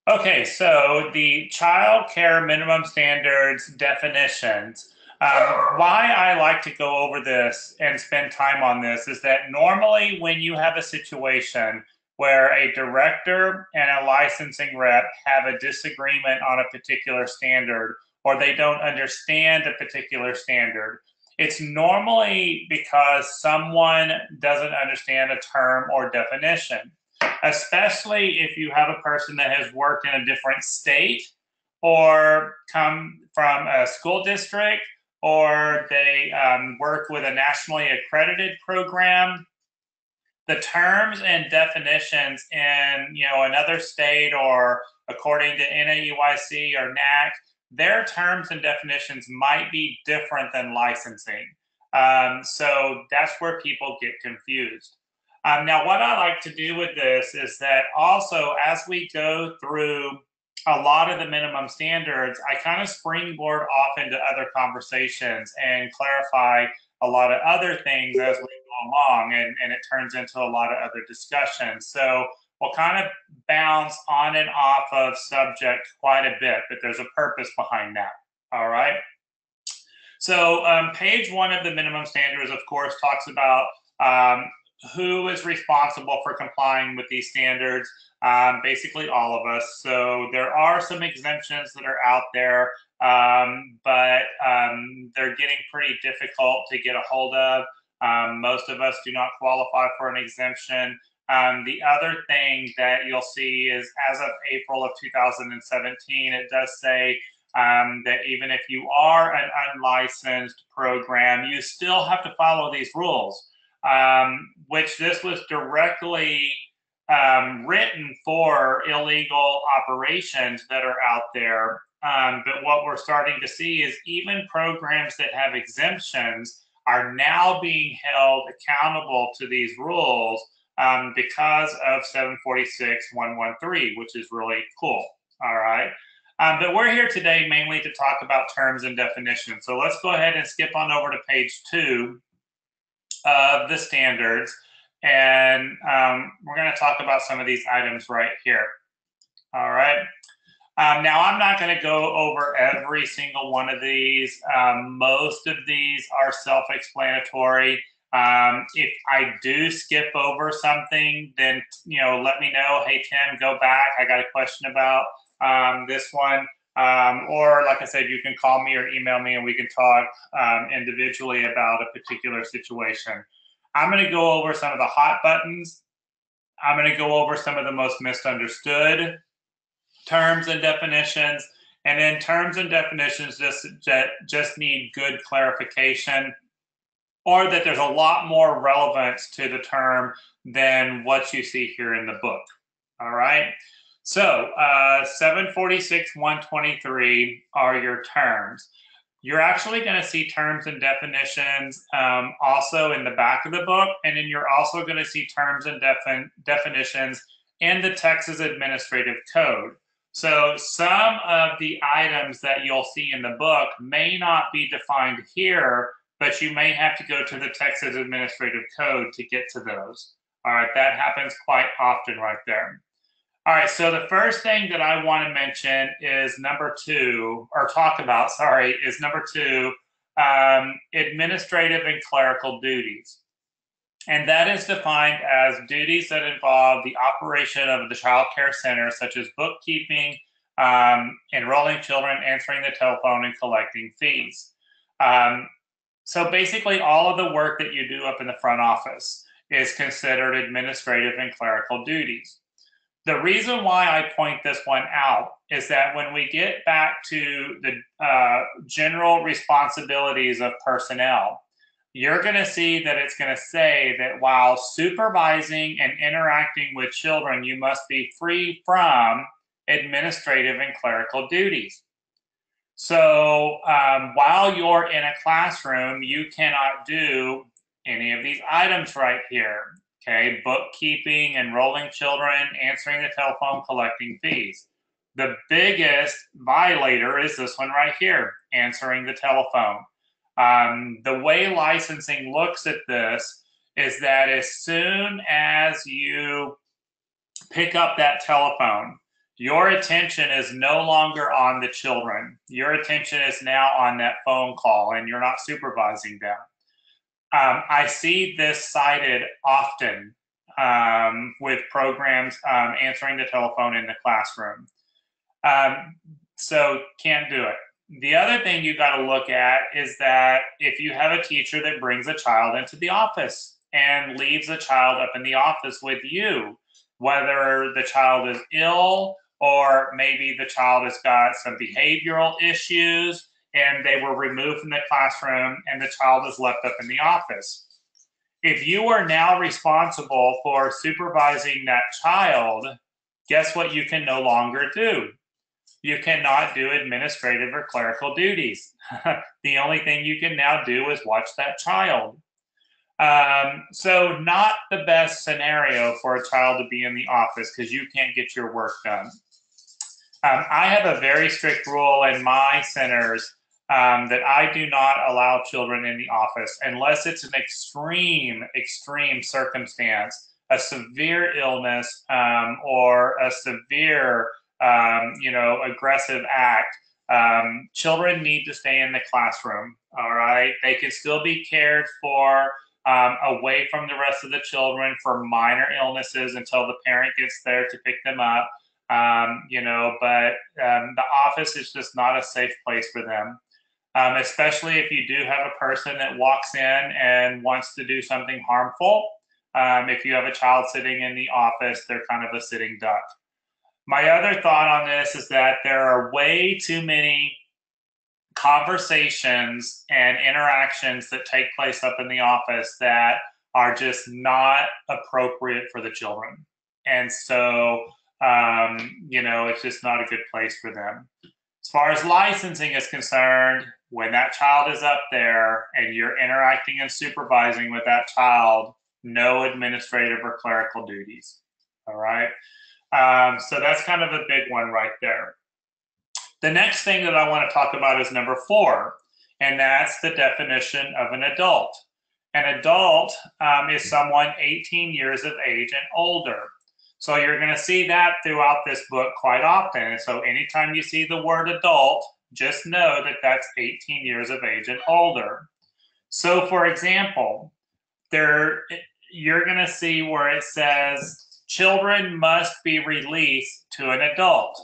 Okay, so the child care minimum standards definitions. Why I like to go over this and spend time on this is that normally when you have a situation where a director and a licensing rep have a disagreement on a particular standard or they don't understand a particular standard, it's normally because someone doesn't understand a term or definition, especially if you have a person that has worked in a different state or come from a school district or they work with a nationally accredited program. The terms and definitions in another state or according to NAUIC or NAC, their terms and definitions might be different than licensing. So that's where people get confused. Now, what I like to do with this is that also as we go through a lot of the minimum standards, I kind of springboard off into other conversations and clarify a lot of other things as we go along, and it turns into a lot of other discussions. So we'll kind of bounce on and off of subject quite a bit, but there's a purpose behind that. All right. So page 1 of the minimum standards, of course, talks about who is responsible for complying with these standards. Basically all of us. So there are some exemptions that are out there, but they're getting pretty difficult to get a hold of. Most of us do not qualify for an exemption. The other thing that you'll see is as of April of 2017, it does say that even if you are an unlicensed program, you still have to follow these rules, which this was directly written for illegal operations that are out there. But what we're starting to see is even programs that have exemptions are now being held accountable to these rules because of 746.113, which is really cool. All right. But we're here today mainly to talk about terms and definitions. So let's go ahead and skip on over to page 2 of the standards. And we're going to talk about some of these items right here. All right. Now, I'm not going to go over every single one of these. Most of these are self-explanatory. If I do skip over something, then, let me know. Hey, Tim, go back. I got a question about this one. Or like I said, you can call me or email me and we can talk individually about a particular situation. I'm going to go over some of the hot buttons. I'm going to go over some of the most misunderstood terms and definitions. And then terms and definitions just need good clarification, or that there's a lot more relevance to the term than what you see here in the book. All right. So 746.123 are your terms. You're actually going to see terms and definitions also in the back of the book, and then you're also going to see terms and definitions in the Texas Administrative Code. So some of the items that you'll see in the book may not be defined here, but you may have to go to the Texas Administrative Code to get to those. All right, that happens quite often right there. All right, so the first thing that I want to mention is number 2, is number 2, administrative and clerical duties. And that is defined as duties that involve the operation of the child care center, such as bookkeeping, enrolling children, answering the telephone, and collecting fees. So basically all of the work that you do up in the front office is considered administrative and clerical duties. The reason why I point this one out is that when we get back to the general responsibilities of personnel, you're going to see that it's going to say that while supervising and interacting with children, you must be free from administrative and clerical duties. So while you're in a classroom, you cannot do any of these items right here. Okay, bookkeeping, enrolling children, answering the telephone, collecting fees. The biggest violator is this one right here, answering the telephone. The way licensing looks at this is that as soon as you pick up that telephone, Your attention is no longer on the children. Your attention is now on that phone call, and you're not supervising them. I see this cited often with programs answering the telephone in the classroom. So can't do it. The other thing you got to look at is that if you have a teacher that brings a child into the office and leaves a child up in the office with you, whether the child is ill or maybe the child has got some behavioral issues and they were removed from the classroom and the child is left up in the office. If you are now responsible for supervising that child, guess what you can no longer do? You cannot do administrative or clerical duties. The only thing you can now do is watch that child. So not the best scenario for a child to be in the office because you can't get your work done. I have a very strict rule in my centers that I do not allow children in the office unless it's an extreme circumstance, a severe illness or a severe aggressive act. Children need to stay in the classroom. All right, they can still be cared for away from the rest of the children for minor illnesses until the parent gets there to pick them up. But the office is just not a safe place for them. Especially if you do have a person that walks in and wants to do something harmful. If you have a child sitting in the office, they're kind of a sitting duck. My other thought on this is that there are way too many conversations and interactions that take place up in the office that are just not appropriate for the children. And so, it's just not a good place for them. As far as licensing is concerned, when that child is up there and you're interacting and supervising with that child, no administrative or clerical duties. All right. So that's kind of a big one right there. The next thing that I want to talk about is number 4, and that's the definition of an adult. An adult is someone 18 years of age and older. So you're going to see that throughout this book quite often. So anytime you see the word adult, just know that that's 18 years of age and older. So for example, you're going to see where it says children must be released to an adult.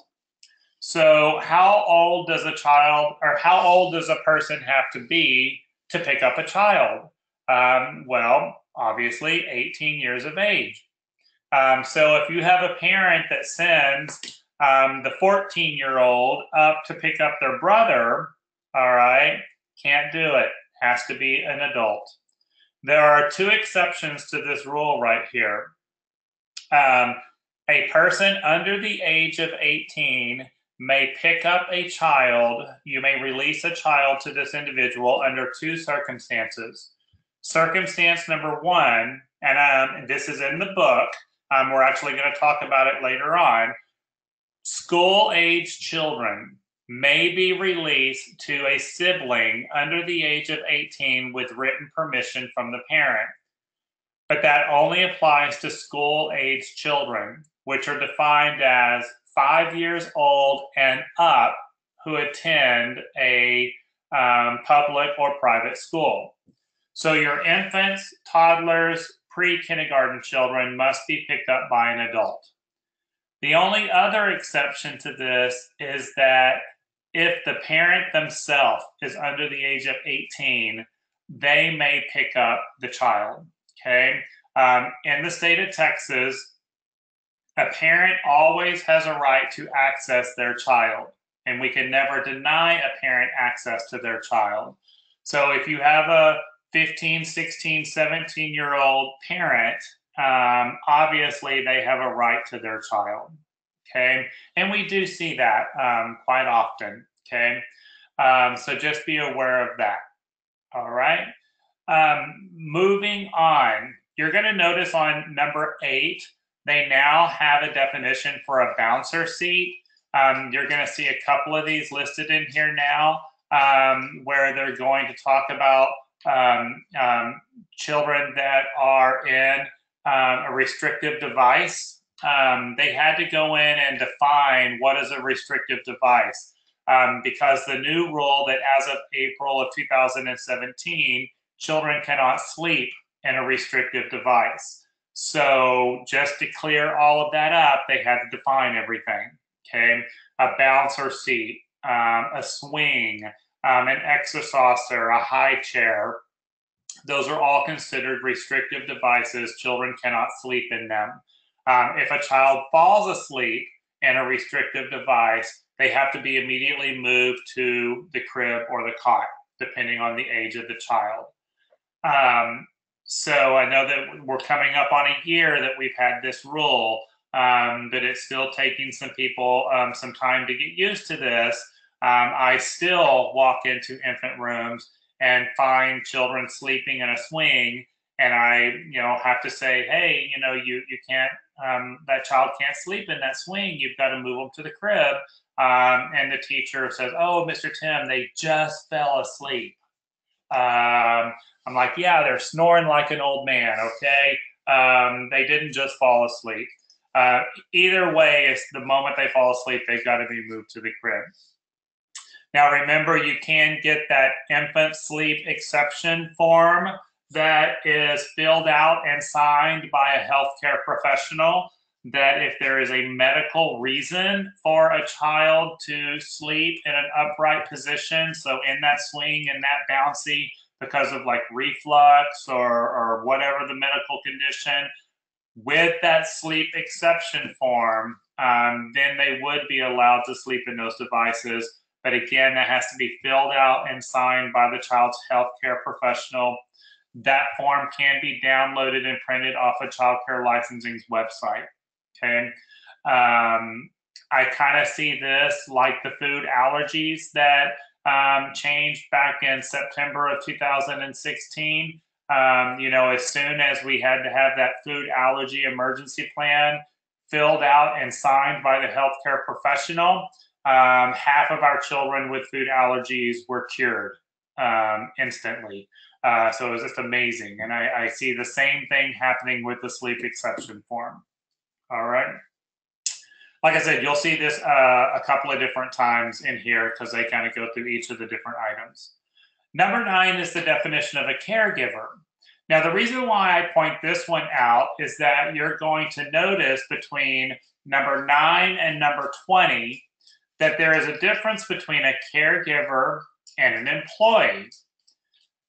So how old does a person have to be to pick up a child? Well, obviously 18 years of age. So if you have a parent that sends the 14-year-old up to pick up their brother, all right, can't do it. Has to be an adult. There are 2 exceptions to this rule right here. A person under the age of 18 may pick up a child. You may release a child to this individual under 2 circumstances. Circumstance number 1, and this is in the book, we're actually going to talk about it later on. School-age children may be released to a sibling under the age of 18 with written permission from the parent. But that only applies to school-age children, which are defined as 5 years old and up who attend a public or private school. So your infants, toddlers, pre-kindergarten children must be picked up by an adult. The only other exception to this is that if the parent themselves is under the age of 18, they may pick up the child. Okay. In the state of Texas, a parent always has a right to access their child, and we can never deny a parent access to their child. So if you have a 15, 16, 17-year-old parent, obviously they have a right to their child. Okay. And we do see that quite often. Okay. So just be aware of that. All right. Moving on, you're going to notice on number 8, they now have a definition for a bouncer seat. You're going to see a couple of these listed in here now, where they're going to talk about children that are in a restrictive device. they had to go in and define what is a restrictive device, because the new rule that as of April of 2017, children cannot sleep in a restrictive device. So just to clear all of that up, they had to define everything. Okay, a bouncer seat, a swing, an exerciser, a high chair. Those are all considered restrictive devices. Children cannot sleep in them. If a child falls asleep in a restrictive device, they have to be immediately moved to the crib or the cot, depending on the age of the child. So I know that we're coming up on a year that we've had this rule, but it's still taking some people some time to get used to this. I still walk into infant rooms and find children sleeping in a swing, and I, have to say, hey, you can't, that child can't sleep in that swing. You've got to move them to the crib. And the teacher says, oh, Mr. Tim, they just fell asleep. I'm like, yeah, they're snoring like an old man, okay? They didn't just fall asleep. Either way, it's the moment they fall asleep, they've got to be moved to the crib. Now, remember, you can get that infant sleep exception form that is filled out and signed by a healthcare professional, that if there is a medical reason for a child to sleep in an upright position, so in that swing and that bouncy, because of like reflux or whatever the medical condition, with that sleep exception form, then they would be allowed to sleep in those devices. But again, that has to be filled out and signed by the child's healthcare professional. That form can be downloaded and printed off of Child Care Licensing's website. Okay. I kind of see this like the food allergies that changed back in September of 2016. As soon as we had to have that food allergy emergency plan filled out and signed by the healthcare professional, half of our children with food allergies were cured instantly. So it was just amazing. And I see the same thing happening with the sleep exception form. All right. Like I said, you'll see this a couple of different times in here because they kind of go through each of the different items. Number 9 is the definition of a caregiver. Now, the reason why I point this one out is that you're going to notice between number 9 and number 20 that there is a difference between a caregiver and an employee.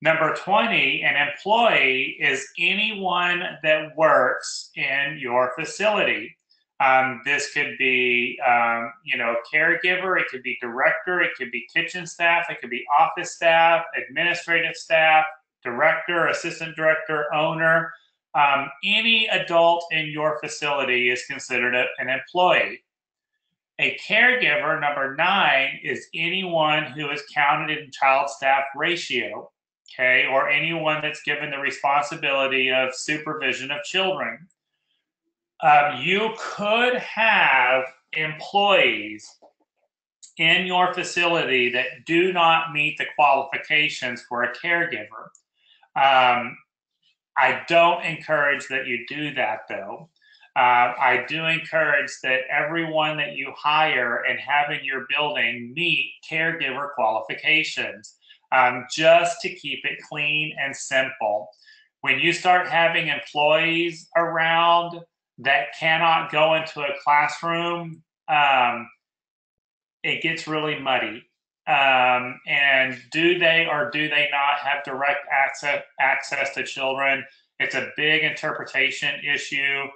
Number 20, an employee is anyone that works in your facility. This could be, caregiver, it could be director, it could be kitchen staff, it could be office staff, administrative staff, director, assistant director, owner. Any adult in your facility is considered an employee. A caregiver, number 9, is anyone who is counted in child staff ratio, okay, or anyone that's given the responsibility of supervision of children. You could have employees in your facility that do not meet the qualifications for a caregiver. I don't encourage that you do that, though. I do encourage that everyone that you hire and have in your building meet caregiver qualifications, just to keep it clean and simple. When you start having employees around that cannot go into a classroom, it gets really muddy. And do they or do they not have direct access to children? It's a big interpretation issue.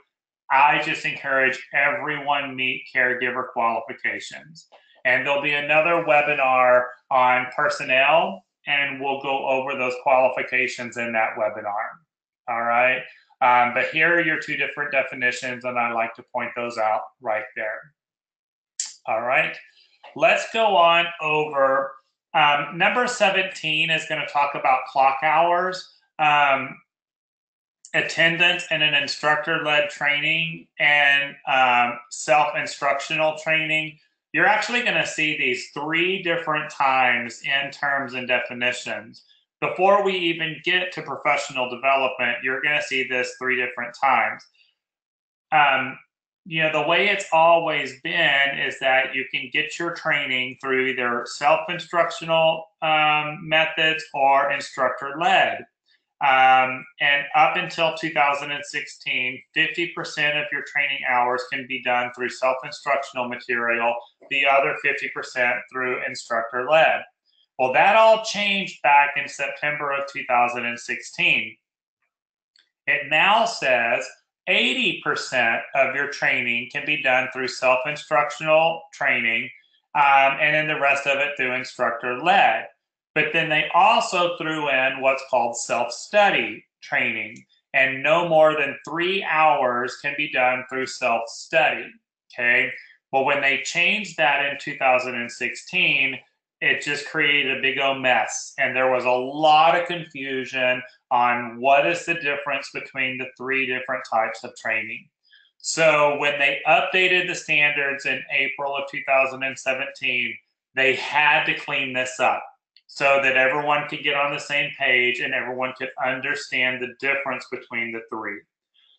I just encourage everyone meet caregiver qualifications. And there'll be another webinar on personnel, and we'll go over those qualifications in that webinar. All right. But here are your 2 different definitions, and I like to point those out right there. All right. Let's go on over. Number 17 is going to talk about clock hours, attendance in an instructor-led training, and self-instructional training. You're actually going to see these 3 different times in terms and definitions. Before we even get to professional development, you're going to see this 3 different times. the way it's always been is that you can get your training through either self-instructional methods or instructor-led. And up until 2016, 50% of your training hours can be done through self-instructional material, the other 50% through instructor-led. Well, that all changed back in September of 2016. It now says 80% of your training can be done through self-instructional training, and then the rest of it through instructor-led. But then they also threw in what's called self-study training, and no more than 3 hours can be done through self-study, okay? Well, when they changed that in 2016, it just created a big old mess, and there was a lot of confusion on what is the difference between the 3 different types of training. So when they updated the standards in April of 2017, they had to clean this up so that everyone could get on the same page and everyone could understand the difference between the 3.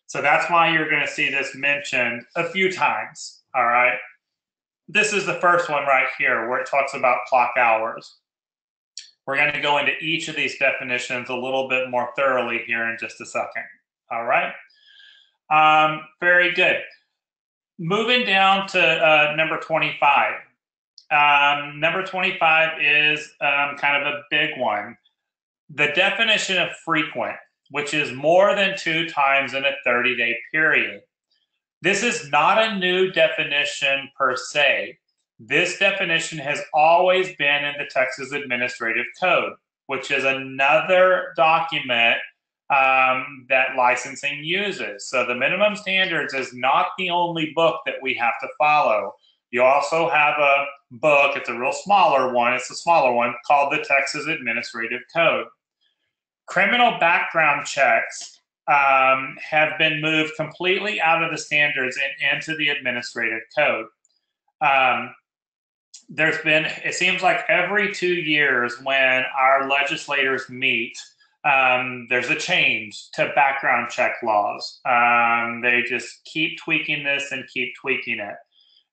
So that's why you're going to see this mentioned a few times, all right? This is the first one right here where it talks about clock hours. We're going to go into each of these definitions a little bit more thoroughly here in just a second, all right? Very good. Moving down to number 25. Number 25 is kind of a big one. The definition of frequent, which is more than 2 times in a 30-day period. This is not a new definition per se. This definition has always been in the Texas Administrative Code, which is another document that licensing uses. So the minimum standards is not the only book that we have to follow. You also have a book, it's a real smaller one, it's a smaller one, called the Texas Administrative Code. Criminal background checks have been moved completely out of the standards and into the Administrative Code. It seems like every 2 years when our legislators meet, there's a change to background check laws. They just keep tweaking this and keep tweaking it.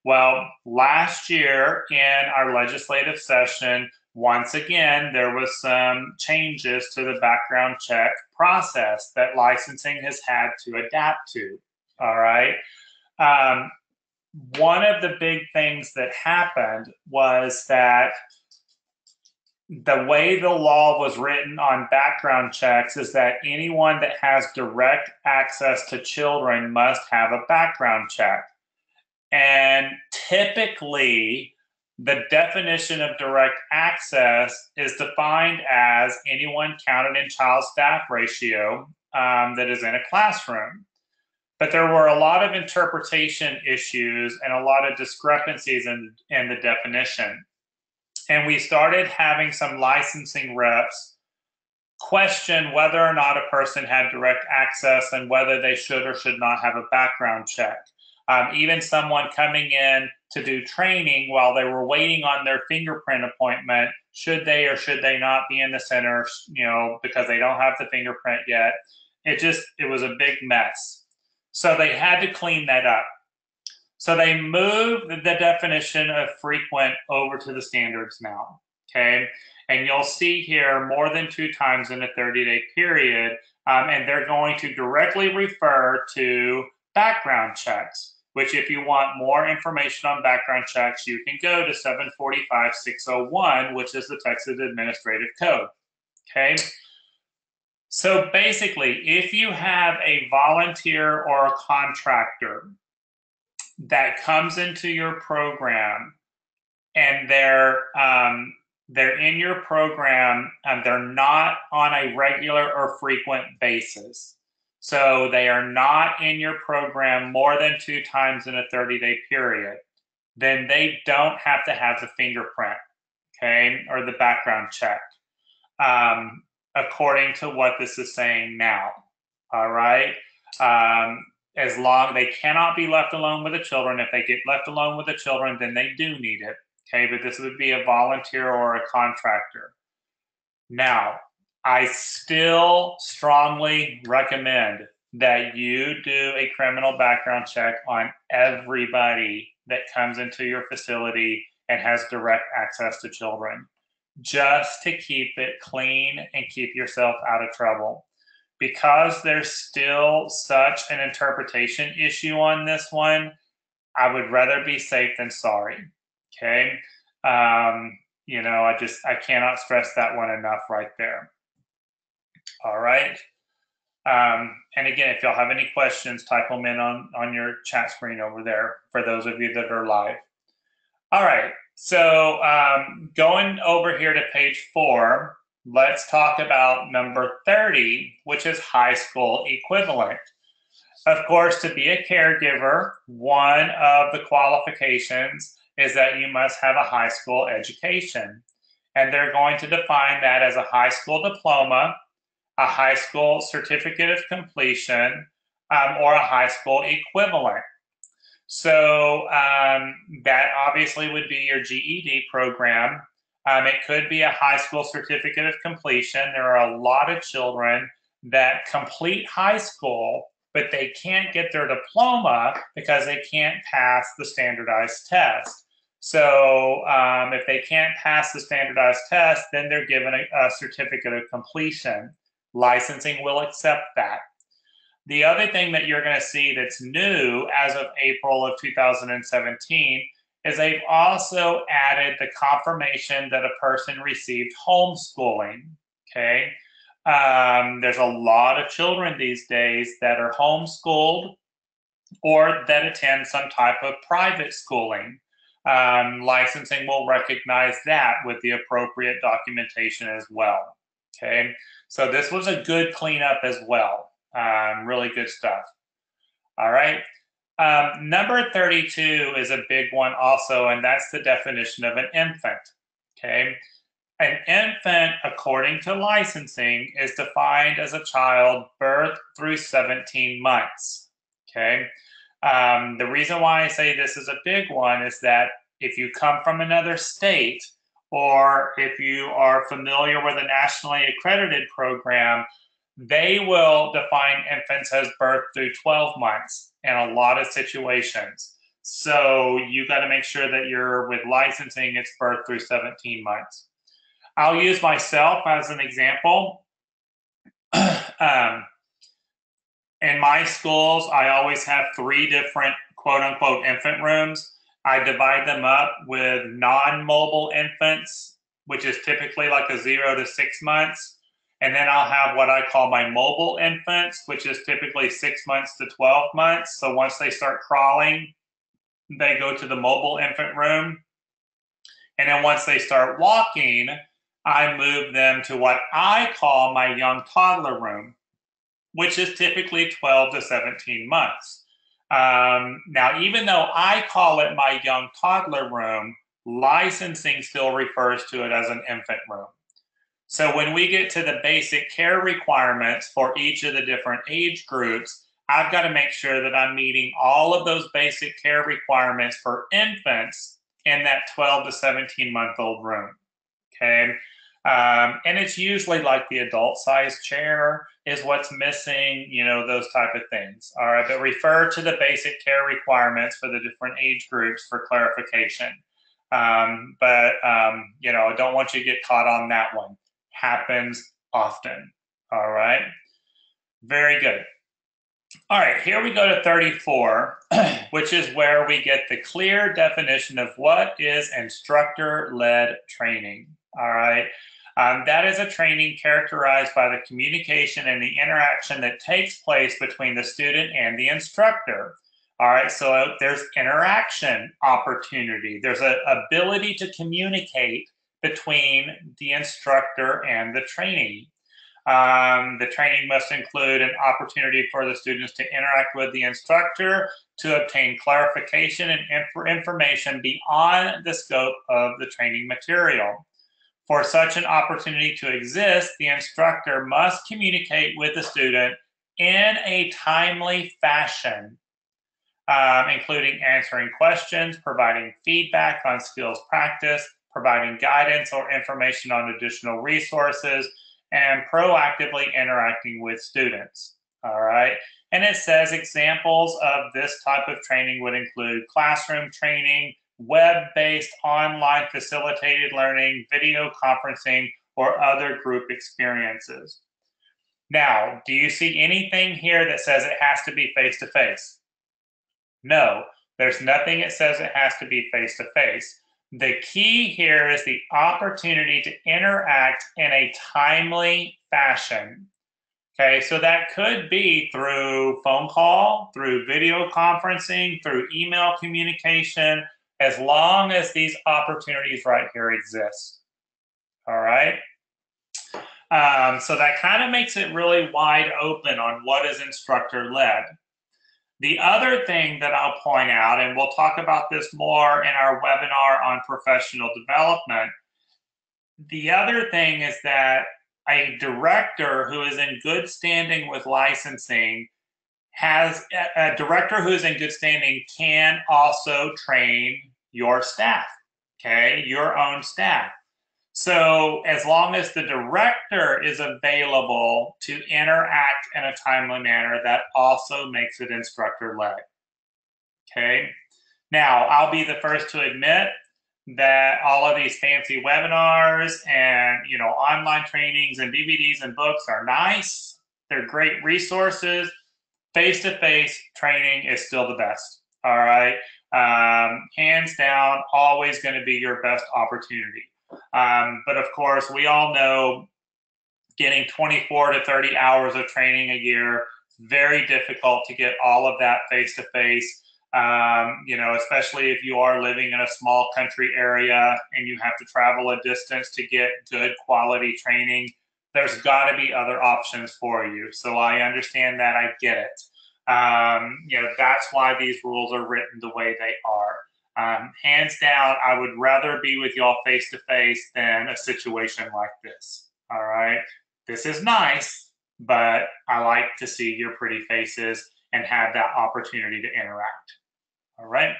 Well, last year in our legislative session, once again, there was some changes to the background check process that licensing has had to adapt to, all right? One of the big things that happened was that the way the law was written on background checks is that anyone that has direct access to children must have a background check. And typically, the definition of direct access is defined as anyone counted in child staff ratio that is in a classroom. But there were a lot of interpretation issues and a lot of discrepancies in the definition. And we started having some licensing reps question whether or not a person had direct access and whether they should or should not have a background check. Even someone coming in to do training while they were waiting on their fingerprint appointment, should they or should they not be in the center, because they don't have the fingerprint yet. It was a big mess. So they had to clean that up. So they moved the definition of frequent over to the standards now, okay? And you'll see here more than 2 times in a 30-day period, and they're going to directly refer to background checks, which if you want more information on background checks, you can go to 745-601, which is the Texas Administrative Code, okay? So basically, if you have a volunteer or a contractor that comes into your program and they're in your program and they're not on a regular or frequent basis, so they are not in your program more than 2 times in a 30-day period, then they don't have to have the fingerprint, okay, or the background check, according to what this is saying now, all right? As long they cannot be left alone with the children. If they get left alone with the children, then they do need it, okay? But this would be a volunteer or a contractor. Now, I still strongly recommend that you do a criminal background check on everybody that comes into your facility and has direct access to children, just to keep it clean and keep yourself out of trouble. Because there's still such an interpretation issue on this one, I would rather be safe than sorry. Okay. I cannot stress that one enough right there. All right. And again, if y'all have any questions, type them in on your chat screen over there for those of you that are live. All right. So going over here to page 4, let's talk about number 30, which is high school equivalent. Of course, to be a caregiver, one of the qualifications is that you must have a high school education. And they're going to define that as a high school diploma, a high school certificate of completion, or a high school equivalent. So that obviously would be your GED program. It could be a high school certificate of completion. There are a lot of children that complete high school, but they can't get their diploma because they can't pass the standardized test. So if they can't pass the standardized test, then they're given a certificate of completion. Licensing will accept that. The other thing that you're going to see that's new as of April of 2017 is they've also added the confirmation that a person received homeschooling. Okay. There's a lot of children these days that are homeschooled or that attend some type of private schooling. Licensing will recognize that with the appropriate documentation as well. Okay. So this was a good cleanup as well. Really good stuff. All right. Number 32 is a big one also, and that's the definition of an infant. Okay. An infant, according to licensing, is defined as a child birth through 17 months. Okay. The reason why I say this is a big one is that if you come from another state, or if you are familiar with a nationally accredited program, they will define infants as birth through 12 months in a lot of situations. So you got to make sure that you're with licensing, it's birth through 17 months. I'll use myself as an example. In my schools, I always have 3 different quote unquote infant rooms. I divide them up with non-mobile infants, which is typically like a 0 to 6 months. And then I'll have what I call my mobile infants, which is typically 6 months to 12 months. So once they start crawling, they go to the mobile infant room. And then once they start walking, I move them to what I call my young toddler room, which is typically 12 to 17 months. Now, even though I call it my young toddler room, licensing still refers to it as an infant room. So when we get to the basic care requirements for each of the different age groups, I've got to make sure that I'm meeting all of those basic care requirements for infants in that 12 to 17-month-old room. Okay. And it's usually like the adult size chair is what's missing, those type of things. All right, but refer to the basic care requirements for the different age groups for clarification. Don't want you to get caught on that one. Happens often. All right, very good. All right, here we go to 34, which is where we get the clear definition of what is instructor-led training. All right. That is a training characterized by the communication and the interaction that takes place between the student and the instructor. All right, so there's interaction opportunity. There's an ability to communicate between the instructor and the trainee. The training must include an opportunity for the students to interact with the instructor to obtain clarification and information beyond the scope of the training material. For such an opportunity to exist, the instructor must communicate with the student in a timely fashion, including answering questions, providing feedback on skills practice, providing guidance or information on additional resources, and proactively interacting with students. All right. And it says examples of this type of training would include classroom training, web-based online facilitated learning, video conferencing, or other group experiences. Now, do you see anything here that says it has to be face-to-face? No, there's nothing that says it has to be face-to-face. The key here is the opportunity to interact in a timely fashion. Okay, so that could be through phone call, through video conferencing, through email communication, as long as these opportunities right here exist. All right. So that kind of makes it really wide open on what is instructor-led. The other thing that I'll point out, and we'll talk about this more in our webinar on professional development, the other thing is that a director who is in good standing with licensing has a director who is in good standing can also train your staff, okay, your own staff. So as long as the director is available to interact in a timely manner, that also makes it instructor-led. Okay. Now, I'll be the first to admit that all of these fancy webinars and online trainings and DVDs and books are nice. They're great resources. Face-to-face training is still the best. All right. Hands down, always going to be your best opportunity. But of course, we all know getting 24 to 30 hours of training a year, very difficult to get all of that face-to-face. Especially if you are living in a small country area and you have to travel a distance to get good quality training, there's got to be other options for you. So I understand that. I get it. That's why these rules are written the way they are. Hands down, I would rather be with y'all face-to-face than a situation like this. All right. This is nice, but I like to see your pretty faces and have that opportunity to interact. All right.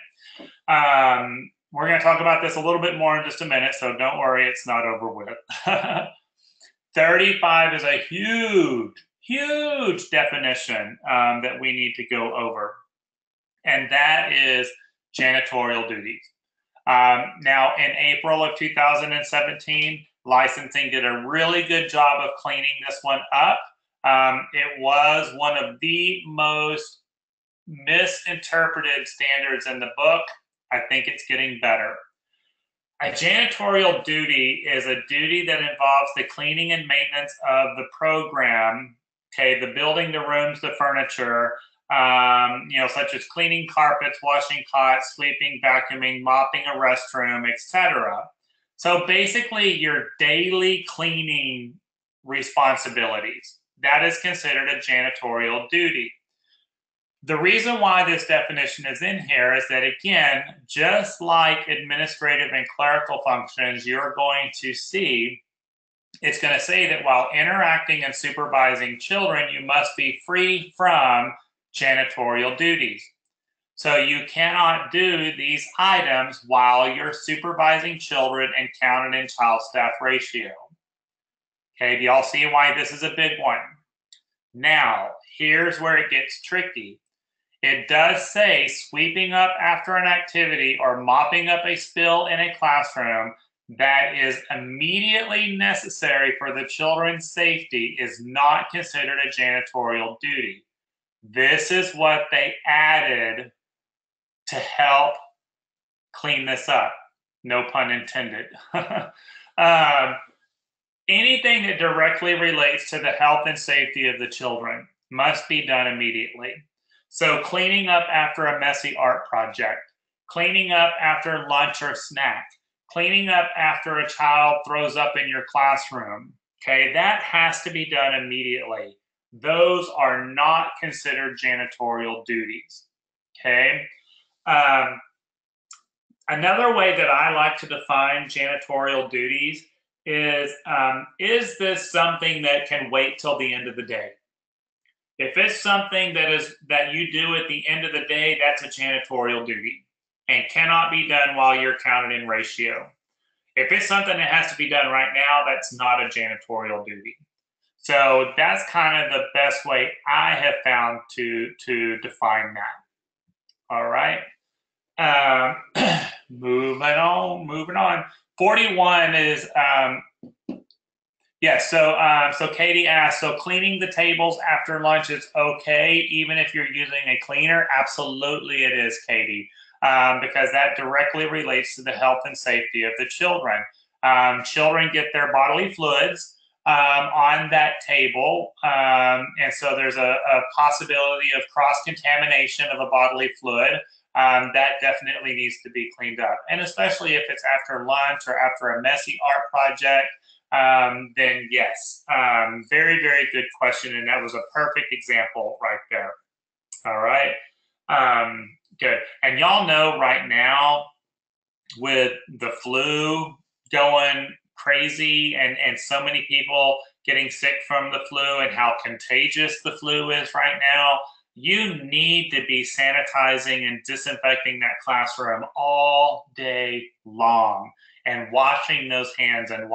We're going to talk about this a little bit more in just a minute, so don't worry, it's not over with. 35 is a huge definition that we need to go over, and that is janitorial duties. Now, in April of 2017, licensing did a really good job of cleaning this one up. It was one of the most misinterpreted standards in the book. I think it's getting better. A janitorial duty is a duty that involves the cleaning and maintenance of the program, okay, the building, the rooms, the furniture, such as cleaning carpets, washing cots, sweeping, vacuuming, mopping a restroom, etc. So basically your daily cleaning responsibilities, that is considered a janitorial duty. The reason why this definition is in here is that, again, just like administrative and clerical functions, you're going to see it's going to say that while interacting and supervising children, you must be free from janitorial duties. So you cannot do these items while you're supervising children and counted in child staff ratio. Okay, do y'all see why this is a big one? Now, here's where it gets tricky. It does say sweeping up after an activity or mopping up a spill in a classroom that is immediately necessary for the children's safety is not considered a janitorial duty. This is what they added to help clean this up. No pun intended. Anything that directly relates to the health and safety of the children must be done immediately. So cleaning up after a messy art project, cleaning up after lunch or snack, cleaning up after a child throws up in your classroom, okay, that has to be done immediately. Those are not considered janitorial duties, okay? Another way that I like to define janitorial duties is this something that can wait till the end of the day? If it's something that you do at the end of the day, that's a janitorial duty and cannot be done while you're counted in ratio. If it's something that has to be done right now, that's not a janitorial duty. So that's kind of the best way I have found to define that. All right. Um, moving on. 41 is yeah, so Katie asked, so cleaning the tables after lunch is okay, even if you're using a cleaner? Absolutely it is, Katie, because that directly relates to the health and safety of the children. Children get their bodily fluids on that table, and so there's a possibility of cross-contamination of a bodily fluid. That definitely needs to be cleaned up, and especially if it's after lunch or after a messy art project, then yes, very, very good question. And that was a perfect example right there. All right. Good. And y'all know right now with the flu going crazy and so many people getting sick from the flu and how contagious the flu is right now, you need to be sanitizing and disinfecting that classroom all day long and washing those hands and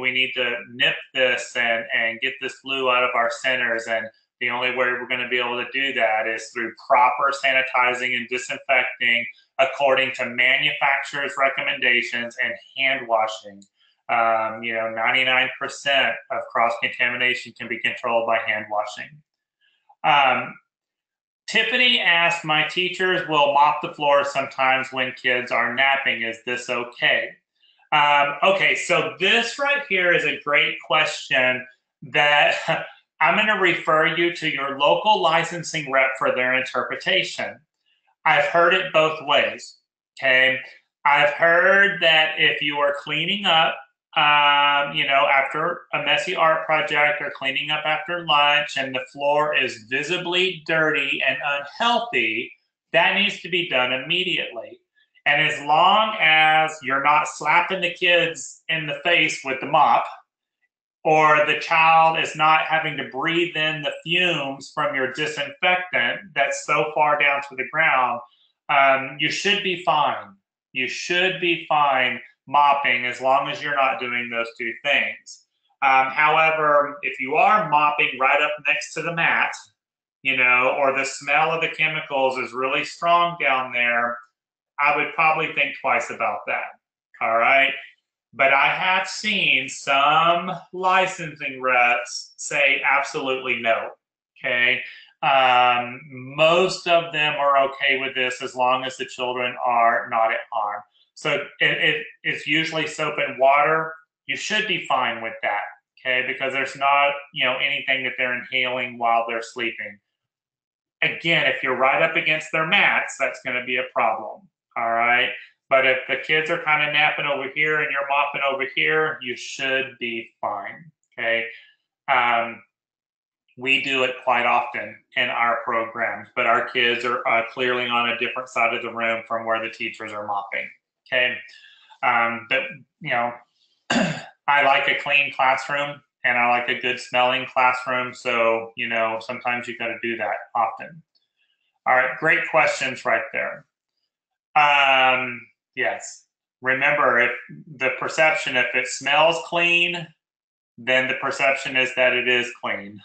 we need to nip this and get this flu out of our centers. And the only way we're going to be able to do that is through proper sanitizing and disinfecting according to manufacturer's recommendations and hand washing. 99% of cross-contamination can be controlled by hand washing. Tiffany asked, my teachers will mop the floor sometimes when kids are napping. Is this okay? Okay, so this right here is a great question that I'm going to refer you to your local licensing rep for their interpretation. I've heard it both ways, okay? I've heard that if you are cleaning up, after a messy art project or cleaning up after lunch and the floor is visibly dirty and unhealthy, that needs to be done immediately. And as long as you're not slapping the kids in the face with the mop, or the child is not having to breathe in the fumes from your disinfectant that's so far down to the ground, you should be fine. You should be fine mopping as long as you're not doing those two things. However, if you are mopping right up next to the mat, or the smell of the chemicals is really strong down there, I would probably think twice about that. All right. But I have seen some licensing reps say absolutely no. Okay. Most of them are okay with this as long as the children are not at harm. So it's usually soap and water. You should be fine with that. Okay. Because there's not, anything that they're inhaling while they're sleeping. Again, if you're right up against their mats, that's going to be a problem. All right. But if the kids are kind of napping over here and you're mopping over here, you should be fine. Okay. We do it quite often in our programs, but our kids are clearly on a different side of the room from where the teachers are mopping. Okay. But, I like a clean classroom and I like a good smelling classroom. So, sometimes you got to do that often. All right. Great questions right there. Yes. Remember, if the perception, if it smells clean, then the perception is that it is clean.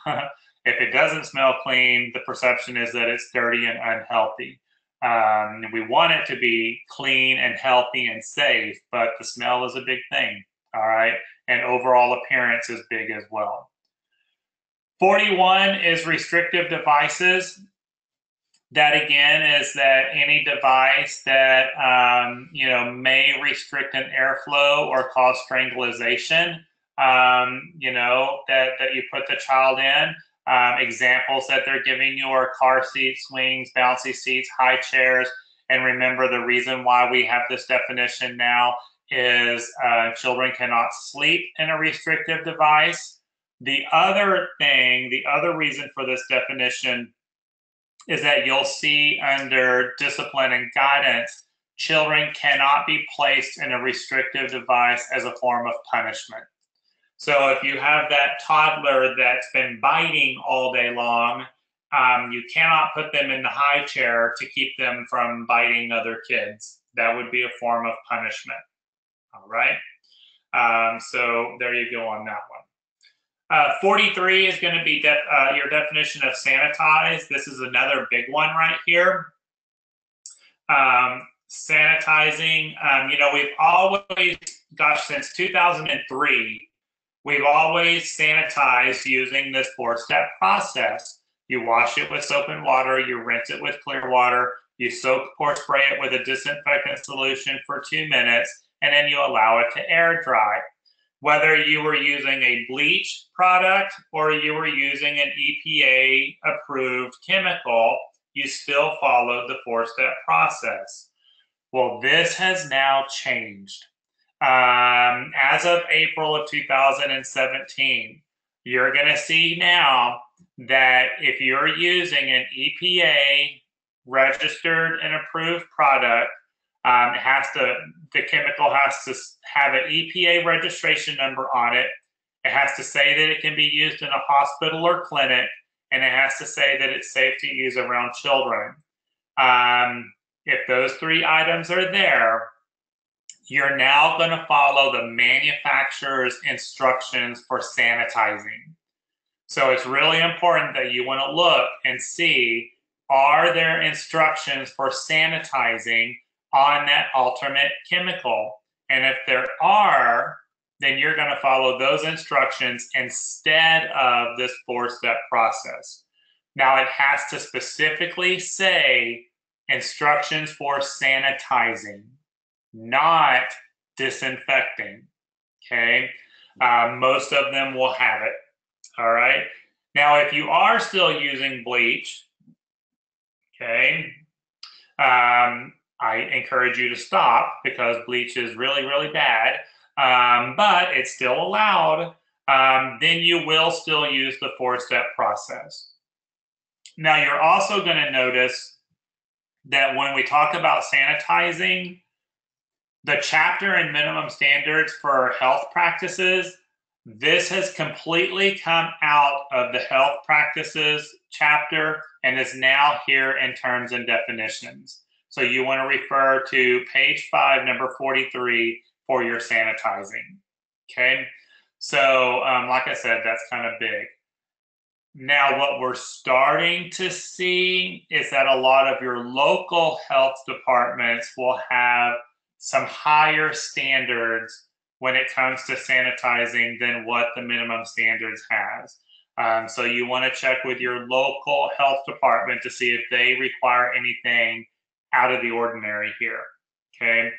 If it doesn't smell clean, the perception is that it's dirty and unhealthy. We want it to be clean and healthy and safe, but the smell is a big thing. All right. And overall appearance is big as well. 41 is restrictive devices. That again is that any device that may restrict an airflow or cause strangulation, that you put the child in. Examples that they're giving you are car seats, swings, bouncy seats, high chairs. And remember, the reason why we have this definition now is children cannot sleep in a restrictive device. The other reason for this definition is that you'll see under discipline and guidance, children cannot be placed in a restrictive device as a form of punishment. So if you have that toddler that's been biting all day long, you cannot put them in the high chair to keep them from biting other kids. That would be a form of punishment. All right. So there you go on that one. 43 is going to be your definition of sanitize. This is another big one right here. Sanitizing, we've always, since 2003, we've always sanitized using this 4-step process. You wash it with soap and water, you rinse it with clear water, you soak or spray it with a disinfectant solution for 2 minutes, and then you allow it to air dry. Whether you were using a bleach product or you were using an EPA-approved chemical, you still followed the 4-step process. Well, this has now changed. As of April of 2017, you're going to see now that if you're using an EPA registered and approved product, the chemical has to have an EPA registration number on it. It has to say that it can be used in a hospital or clinic, and it has to say that it's safe to use around children. If those 3 items are there, you're now going to follow the manufacturer's instructions for sanitizing. So it's really important that you want to look and see, are there instructions for sanitizing on that alternate chemical? And if there are, then you're going to follow those instructions instead of this 4-step process. Now, it has to specifically say instructions for sanitizing, not disinfecting, okay? Most of them will have it, all right? Now, if you are still using bleach, okay, I encourage you to stop, because bleach is really, really bad, but it's still allowed. Then you will still use the 4-step process. Now, you're also going to notice that when we talk about sanitizing, the chapter and minimum standards for health practices, this has completely come out of the health practices chapter and is now here in terms and definitions. So you want to refer to page 5, number 43 for your sanitizing. Okay, so like I said, that's kind of big. Now, what we're starting to see is that a lot of your local health departments will have some higher standards when it comes to sanitizing than what the minimum standards has. So you want to check with your local health department to see if they require anything out of the ordinary here, okay?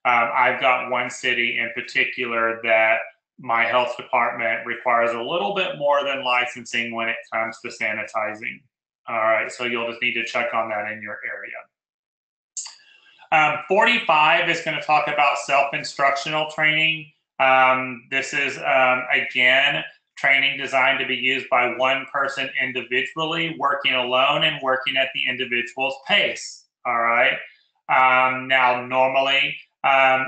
I've got one city in particular that my health department requires a little bit more than licensing when it comes to sanitizing. All right, so you'll just need to check on that in your area. 45 is going to talk about self-instructional training. This is, again, training designed to be used by one person individually, working alone and working at the individual's pace. All right. Now, normally,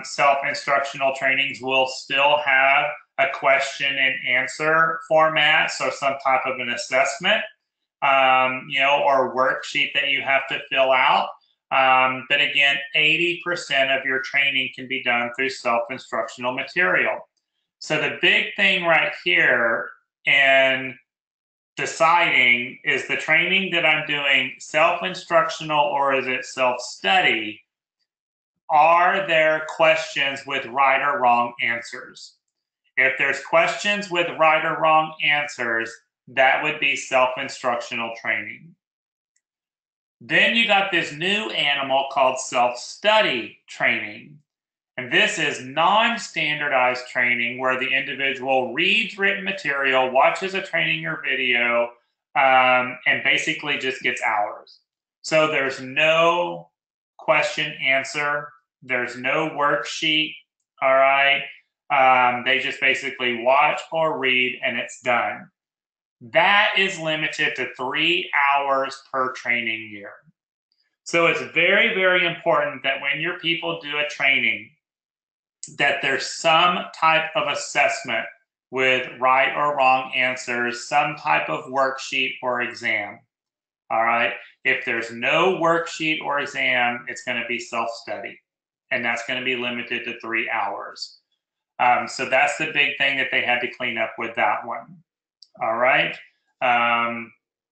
self-instructional trainings will still have a question and answer format, so some type of an assessment, or worksheet that you have to fill out. But again, 80% of your training can be done through self-instructional material. So the big thing right here in deciding, is the training that I'm doing self-instructional or is it self-study? Are there questions with right or wrong answers? If there's questions with right or wrong answers, that would be self-instructional training. Then you got this new animal called self-study training. And this is non-standardized training where the individual reads written material, watches a training or video, and basically just gets hours. So there's no question answer. There's no worksheet, all right? They just basically watch or read and it's done. That is limited to 3 hours per training year. So it's very, very important that when your people do a training, that there's some type of assessment with right or wrong answers, some type of worksheet or exam. All right. If there's no worksheet or exam, it's going to be self-study, and that's going to be limited to 3 hours. So that's the big thing that they had to clean up with that one. All right.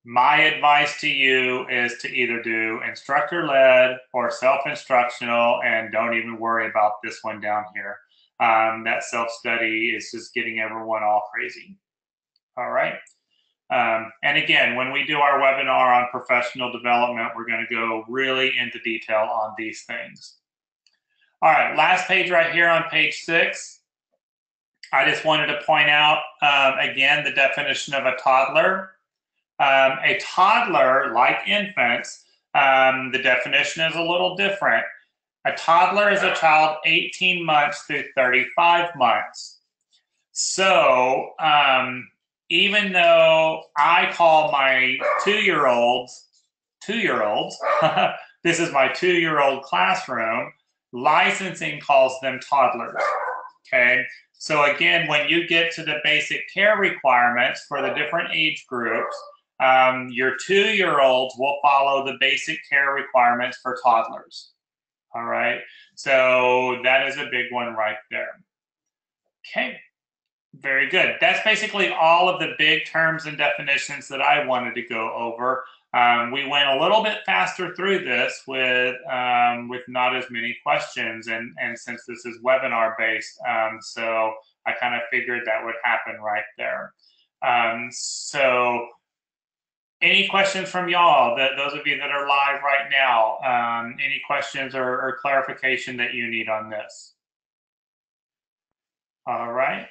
My advice to you is to either do instructor-led or self-instructional, and don't even worry about this one down here. That self-study is just getting everyone all crazy. All right. And again, when we do our webinar on professional development, we're going to go really into detail on these things. All right, last page right here on page 6. I just wanted to point out, again, the definition of a toddler. A toddler, like infants, the definition is a little different. A toddler is a child 18 months through 35 months. So even though I call my 2-year-olds, this is my 2-year-old classroom, licensing calls them toddlers, okay? So again, when you get to the basic care requirements for the different age groups, your 2-year-olds will follow the basic care requirements for toddlers. All right, so that is a big one right there. Okay, very good. That's basically all of the big terms and definitions that I wanted to go over. We went a little bit faster through this with not as many questions, and since this is webinar based, so I kind of figured that would happen right there. So any questions from y'all, those of you that are live right now, any questions or clarification that you need on this? All right.